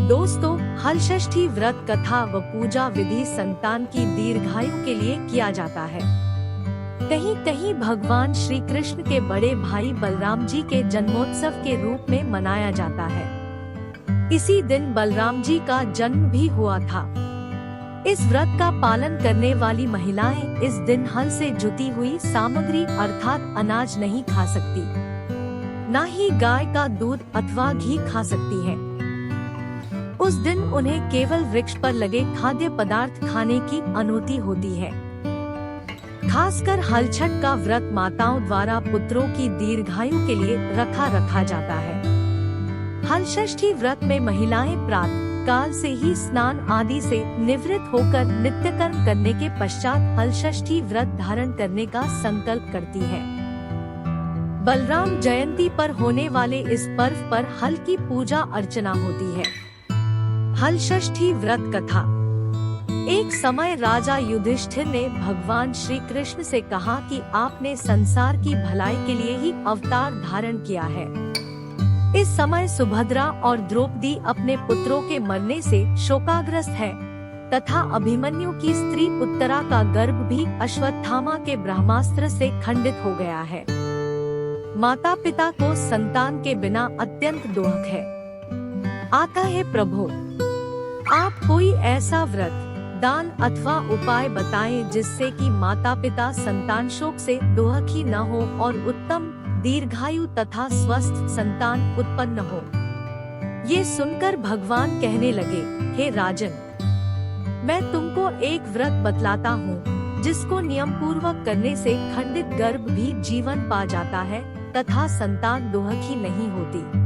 दोस्तों, हलषष्ठी व्रत कथा व पूजा विधि संतान की दीर्घायु के लिए किया जाता है। कहीं कहीं भगवान श्री कृष्ण के बड़े भाई बलराम जी के जन्मोत्सव के रूप में मनाया जाता है। इसी दिन बलराम जी का जन्म भी हुआ था। इस व्रत का पालन करने वाली महिलाएं इस दिन हल से जुटी हुई सामग्री अर्थात अनाज नहीं खा सकती, न ही गाय का दूध अथवा घी खा सकती है। उस दिन उन्हें केवल वृक्ष पर लगे खाद्य पदार्थ खाने की अनुमति होती है। खासकर हलछठ का व्रत माताओं द्वारा पुत्रों की दीर्घायु के लिए रखा जाता है। हलषष्ठी व्रत में महिलाएं प्रातः काल से ही स्नान आदि से निवृत्त होकर नित्यकर्म करने के पश्चात हलषष्ठी व्रत धारण करने का संकल्प करती है। बलराम जयंती पर होने वाले इस पर्व पर हल की पूजा अर्चना होती है। हलषष्ठी व्रत कथा। एक समय राजा युधिष्ठिर ने भगवान श्री कृष्ण से कहा कि आपने संसार की भलाई के लिए ही अवतार धारण किया है। इस समय सुभद्रा और द्रौपदी अपने पुत्रों के मरने से शोकाग्रस्त है तथा अभिमन्यु की स्त्री उत्तरा का गर्भ भी अश्वत्थामा के ब्रह्मास्त्र से खंडित हो गया है। माता पिता को संतान के बिना अत्यंत दुख है। आता है प्रभु, आप कोई ऐसा व्रत, दान अथवा उपाय बताएं जिससे कि माता पिता संतान शोक से दुखी न हो और उत्तम दीर्घायु तथा स्वस्थ संतान उत्पन्न हो। ये सुनकर भगवान कहने लगे, हे राजन, मैं तुमको एक व्रत बतलाता हूँ जिसको नियम पूर्वक करने से खंडित गर्भ भी जीवन पा जाता है तथा संतान दुखी नहीं होती।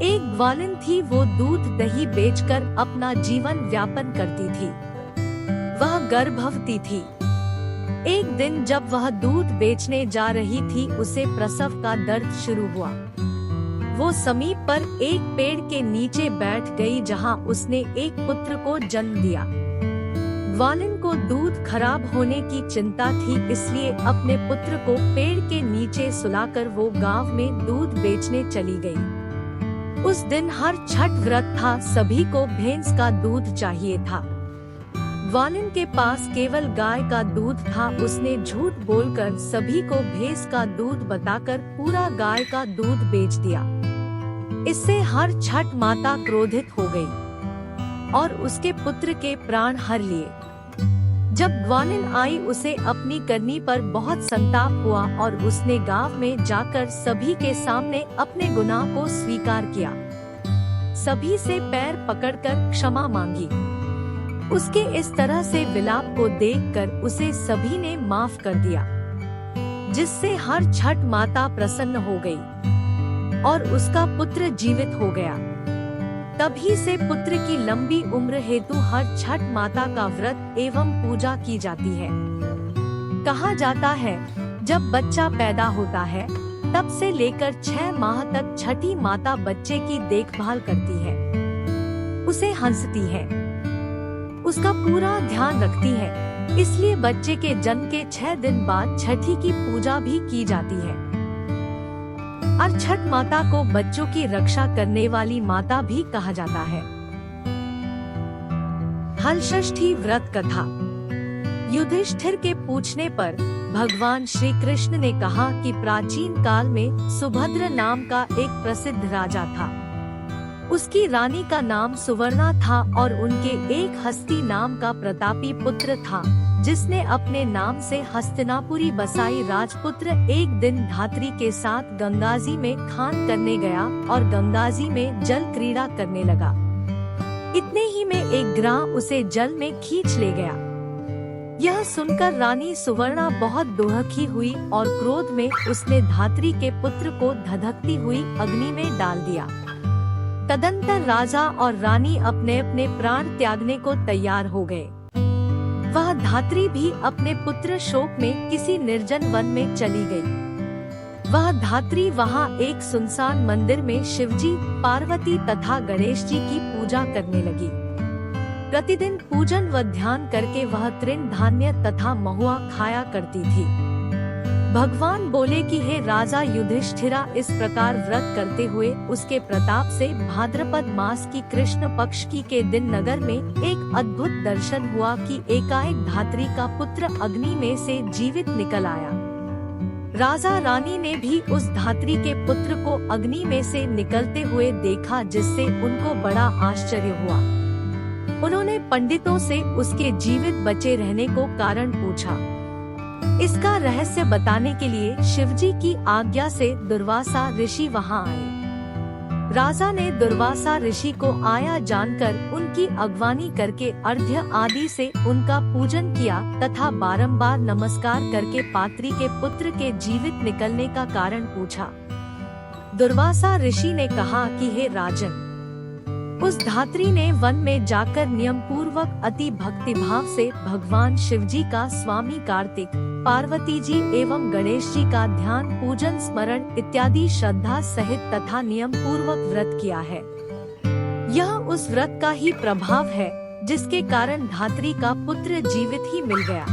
एक ग्वालिन थी, वो दूध दही बेचकर अपना जीवन व्यापन करती थी। वह गर्भवती थी। एक दिन जब वह दूध बेचने जा रही थी, उसे प्रसव का दर्द शुरू हुआ। वो समीप पर एक पेड़ के नीचे बैठ गई जहां उसने एक पुत्र को जन्म दिया। ग्वालिन को दूध खराब होने की चिंता थी, इसलिए अपने पुत्र को पेड़ के नीचे सुलाकर वो गांव में दूध बेचने चली गई। उस दिन हर छठ व्रत था, सभी को भैंस का दूध चाहिए था। ग्वालिन के पास केवल गाय का दूध था। उसने झूठ बोलकर सभी को भैंस का दूध बताकर पूरा गाय का दूध बेच दिया। इससे हर छठ माता क्रोधित हो गई और उसके पुत्र के प्राण हर लिए। जब ग्वालिन आई, उसे अपनी करनी पर बहुत संताप हुआ और उसने गांव में जाकर सभी के सामने अपने गुनाह को स्वीकार किया। सभी से पैर पकड़कर क्षमा मांगी। उसके इस तरह से विलाप को देखकर उसे सभी ने माफ कर दिया, जिससे हर छठ माता प्रसन्न हो गई और उसका पुत्र जीवित हो गया। तभी से पुत्र की लंबी उम्र हेतु हर छठ माता का व्रत एवं पूजा की जाती है। कहा जाता है, जब बच्चा पैदा होता है तब से लेकर 6 माह तक छठी माता बच्चे की देखभाल करती है, उसे हंसती है, उसका पूरा ध्यान रखती है। इसलिए बच्चे के जन्म के 6 दिन बाद छठी की पूजा भी की जाती है। और छठ माता को बच्चों की रक्षा करने वाली माता भी कहा जाता है। हलषष्ठी व्रत कथा। युधिष्ठिर के पूछने पर भगवान श्री कृष्ण ने कहा कि प्राचीन काल में सुभद्र नाम का एक प्रसिद्ध राजा था। उसकी रानी का नाम सुवर्णा था और उनके एक हस्ती नाम का प्रतापी पुत्र था, जिसने अपने नाम से हस्तिनापुरी बसाई। राजपुत्र एक दिन धात्री के साथ गंगाजी में स्नान करने गया और गंगाजी में जल क्रीड़ा करने लगा। इतने ही में एक ग्राह उसे जल में खींच ले गया। यह सुनकर रानी सुवर्णा बहुत दुखी हुई और क्रोध में उसने धात्री के पुत्र को धधकती हुई अग्नि में डाल दिया। तदंतर राजा और रानी अपने अपने प्राण त्यागने को तैयार हो गए। वह धात्री भी अपने पुत्र शोक में किसी निर्जन वन में चली गई। वह धात्री वहां एक सुनसान मंदिर में शिवजी, पार्वती तथा गणेश जी की पूजा करने लगी। प्रतिदिन पूजन व ध्यान करके वह तृण धान्य तथा महुआ खाया करती थी। भगवान बोले कि हे राजा युधिष्ठिरा, इस प्रकार व्रत करते हुए उसके प्रताप से भाद्रपद मास की कृष्ण पक्ष की के दिन नगर में एक अद्भुत दर्शन हुआ कि एकाएक धात्री का पुत्र अग्नि में से जीवित निकल आया। राजा रानी ने भी उस धात्री के पुत्र को अग्नि में से निकलते हुए देखा, जिससे उनको बड़ा आश्चर्य हुआ। उन्होंने पंडितों से उसके जीवित बचे रहने को कारण पूछा। इसका रहस्य बताने के लिए शिवजी की आज्ञा से दुर्वासा ऋषि वहां आए। राजा ने दुर्वासा ऋषि को आया जानकर उनकी अगवानी करके अर्घ्य आदि से उनका पूजन किया तथा बारंबार नमस्कार करके पात्री के पुत्र के जीवित निकलने का कारण पूछा। दुर्वासा ऋषि ने कहा कि हे राजन, उस धात्री ने वन में जाकर नियम पूर्वक अति भक्ति भाव से भगवान शिवजी का स्वामी कार्तिक, पार्वती जी एवं गणेश जी का ध्यान पूजन स्मरण इत्यादि श्रद्धा सहित तथा नियम पूर्वक व्रत किया है। यह उस व्रत का ही प्रभाव है जिसके कारण धात्री का पुत्र जीवित ही मिल गया।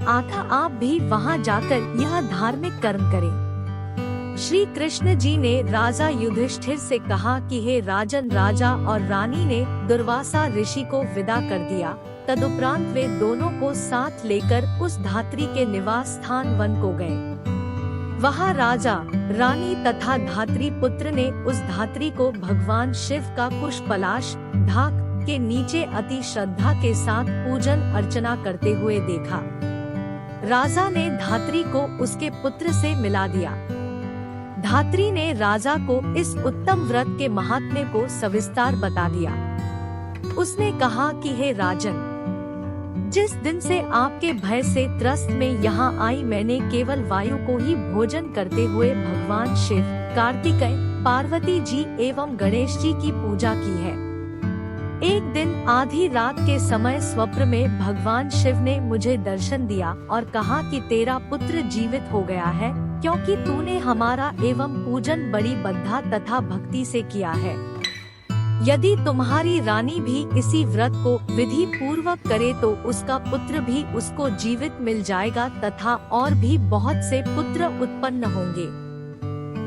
आता आप भी वहां जाकर यह धार्मिक कर्म करें। श्री कृष्ण जी ने राजा युधिष्ठिर से कहा कि हे राजन, राजा और रानी ने दुर्वासा ऋषि को विदा कर दिया। तदुपरांत वे दोनों को साथ लेकर उस धात्री के निवास स्थान वन को गए। वहां राजा, रानी तथा धात्री पुत्र ने उस धात्री को भगवान शिव का कुश पलाश ढाक के नीचे अति श्रद्धा के साथ पूजन अर्चना करते हुए देखा। राजा ने धात्री को उसके पुत्र से मिला दिया। धात्री ने राजा को इस उत्तम व्रत के महात्म्य को सविस्तार बता दिया। उसने कहा कि हे राजन, जिस दिन से आपके भय से त्रस्त में यहाँ आई, मैंने केवल वायु को ही भोजन करते हुए भगवान शिव, कार्तिकेय, पार्वती जी एवं गणेश जी की पूजा की है। एक दिन आधी रात के समय स्वप्न में भगवान शिव ने मुझे दर्शन दिया और कहा कि तेरा पुत्र जीवित हो गया है, क्योंकि तूने हमारा एवं पूजन बड़ी बद्धा तथा भक्ति से किया है। यदि तुम्हारी रानी भी इसी व्रत को विधि पूर्वक करे तो उसका पुत्र भी उसको जीवित मिल जाएगा तथा और भी बहुत से पुत्र उत्पन्न होंगे।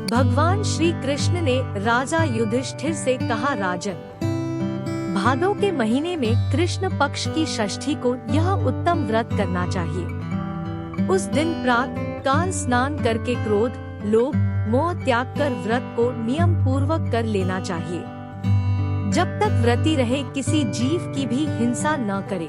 भगवान श्री कृष्ण ने राजा युधिष्ठिर से कहा, राजन, भादों के महीने में कृष्ण पक्ष की षष्ठी को यह उत्तम व्रत करना चाहिए। उस दिन प्रातः काल स्नान करके क्रोध, लोभ, मोह त्याग कर व्रत को नियम पूर्वक कर लेना चाहिए। जब तक व्रती रहे किसी जीव की भी हिंसा न करे।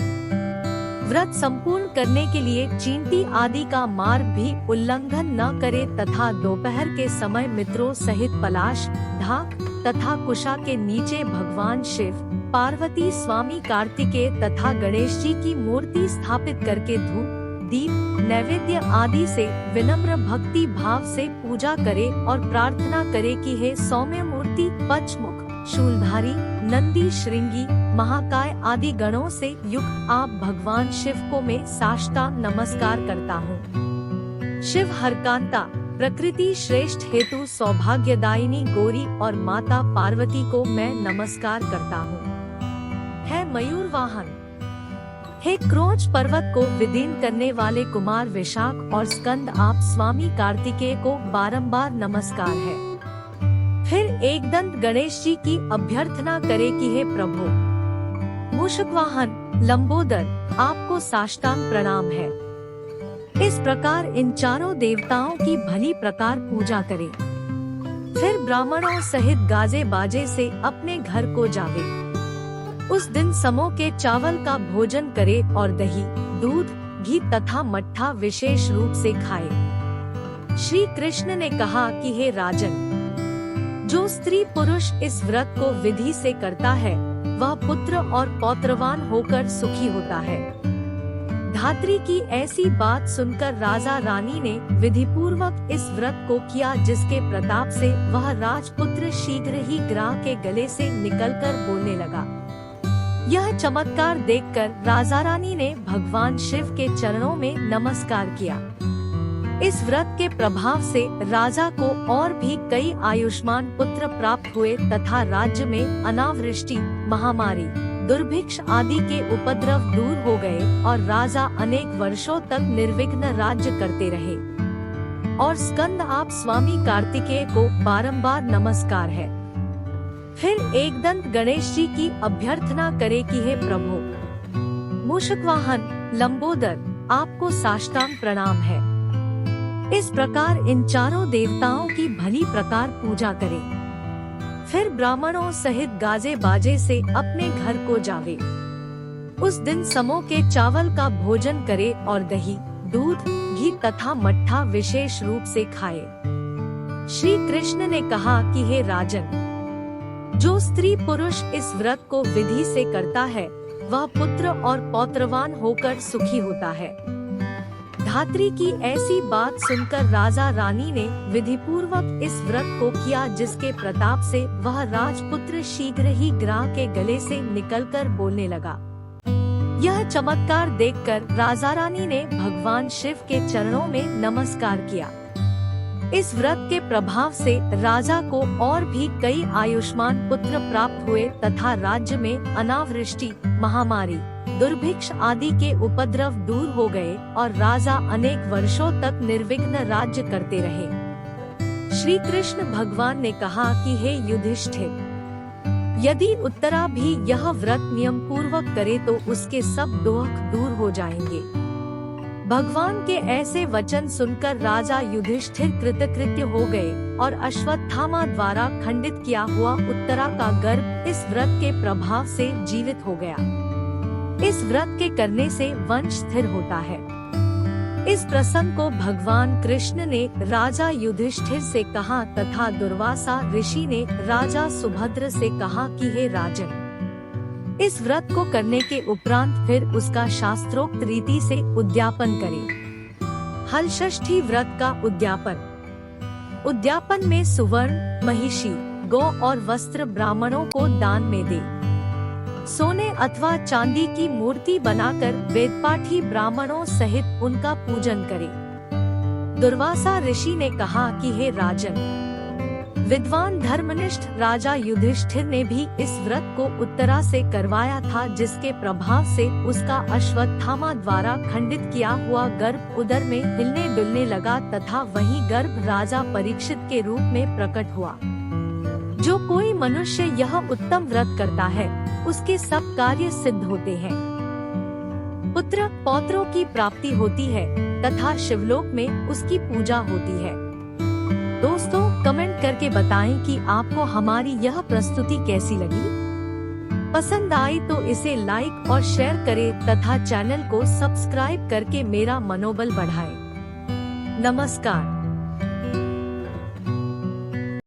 व्रत संपूर्ण करने के लिए चींटी आदि का मार्ग भी उल्लंघन न करे तथा दोपहर के समय मित्रों सहित पलाश, ढाक तथा कुशा के नीचे भगवान शिव, पार्वती, स्वामी कार्तिकेय तथा गणेश जी की मूर्ति स्थापित करके धूप, दीप, नैवेद्य आदि से विनम्र भक्ति भाव से पूजा करे और प्रार्थना करे कि हे सौम्य मूर्ति, पचमुख, शूलधारी, नंदी, श्रृंगी, महाकाय आदि गणों से युक्त आप भगवान शिव को मैं साष्टांग नमस्कार करता हूँ। शिव हरकांता, प्रकृति श्रेष्ठ हेतु सौभाग्यदायिनी गौरी और माता पार्वती को मैं नमस्कार करता हूँ। है मयूर वाहन, हे क्रोच पर्वत को विदीन करने वाले कुमार विशाख और स्कंद आप स्वामी कार्तिकेय को बारंबार नमस्कार है। फिर एकदंत गणेश जी की अभ्यर्थना करे कि हे प्रभु, मूषक वाहन, लंबोदर, आपको साष्टांग प्रणाम है। इस प्रकार इन चारों देवताओं की भली प्रकार पूजा करे। फिर ब्राह्मणों सहित गाजे बाजे से अपने घर को जावे। उस दिन समों के चावल का भोजन करे और दही, दूध, घी तथा मट्ठा विशेष रूप से खाए। श्री कृष्ण ने कहा कि हे राजन, जो स्त्री पुरुष इस व्रत को विधि से करता है वह पुत्र और पौत्रवान होकर सुखी होता है। धात्री की ऐसी बात सुनकर राजा रानी ने विधि पूर्वक इस व्रत को किया, जिसके प्रताप से वह राजपुत्र शीघ्र ही ग्राह के गले से निकलकर बोलने लगा। यह चमत्कार देखकर राजा रानी ने भगवान शिव के चरणों में नमस्कार किया। इस व्रत के प्रभाव से राजा को और भी कई आयुष्मान पुत्र प्राप्त हुए तथा राज्य में अनावृष्टि, महामारी, दुर्भिक्ष आदि के उपद्रव दूर हो गए और राजा अनेक वर्षों तक निर्विघ्न राज्य करते रहे। और स्कंद आप स्वामी कार्तिकेय को बारंबार नमस्कार है। फिर एकदंत गणेश जी की अभ्यर्थना करे कि हे प्रभु मूषकवाहन लंबोदर, आपको साष्टांग प्रणाम है। इस प्रकार इन चारों देवताओं की भली प्रकार पूजा करे। फिर ब्राह्मणों सहित गाजे बाजे से अपने घर को जावे। उस दिन समों के चावल का भोजन करे और दही, दूध, घी तथा मट्ठा विशेष रूप से खाए। श्री कृष्ण ने कहा कि हे राजन, जो स्त्री पुरुष इस व्रत को विधि से करता है वह पुत्र और पौत्रवान होकर सुखी होता है। धात्री की ऐसी बात सुनकर राजा रानी ने विधिपूर्वक इस व्रत को किया, जिसके प्रताप से वह राजपुत्र शीघ्र ही ग्राह के गले से निकलकर बोलने लगा। यह चमत्कार देखकर राजा रानी ने भगवान शिव के चरणों में नमस्कार किया। इस व्रत के प्रभाव से राजा को और भी कई आयुष्मान पुत्र प्राप्त हुए तथा राज्य में अनावृष्टि, महामारी, दुर्भिक्ष आदि के उपद्रव दूर हो गए और राजा अनेक वर्षों तक निर्विघ्न राज्य करते रहे। श्री कृष्ण भगवान ने कहा कि हे युधिष्ठिर, यदि उत्तरा भी यह व्रत नियम पूर्वक करे तो उसके सब दुख दूर हो जाएंगे। भगवान के ऐसे वचन सुनकर राजा युधिष्ठिर कृतकृत्य हो गए और अश्वत्थामा द्वारा खंडित किया हुआ उत्तरा का गर्भ इस व्रत के प्रभाव से जीवित हो गया। इस व्रत के करने से वंश स्थिर होता है। इस प्रसंग को भगवान कृष्ण ने राजा युधिष्ठिर से कहा तथा दुर्वासा ऋषि ने राजा सुभद्र से कहा कि हे राजन, इस व्रत को करने के उपरांत फिर उसका शास्त्रोक्त रीति से उद्यापन करें। हलषष्ठी व्रत का उद्यापन। उद्यापन में सुवर्ण, महिषी, गौ और वस्त्र ब्राह्मणों को दान में दे। सोने अथवा चांदी की मूर्ति बनाकर वेदपाठी ब्राह्मणों सहित उनका पूजन करे। दुर्वासा ऋषि ने कहा कि हे राजन, विद्वान धर्मनिष्ठ राजा युधिष्ठिर ने भी इस व्रत को उत्तरा से करवाया था, जिसके प्रभाव से उसका अश्वत्थामा द्वारा खंडित किया हुआ गर्भ उदर में हिलने डुलने लगा तथा वही गर्भ राजा परीक्षित के रूप में प्रकट हुआ। जो कोई मनुष्य यह उत्तम व्रत करता है उसके सब कार्य सिद्ध होते हैं। पुत्र पौत्रों की प्राप्ति होती है तथा शिवलोक में उसकी पूजा होती है। दोस्तों, कमेंट करके बताएं कि आपको हमारी यह प्रस्तुति कैसी लगी। पसंद आई तो इसे लाइक और शेयर करें तथा चैनल को सब्सक्राइब करके मेरा मनोबल बढ़ाएं। नमस्कार।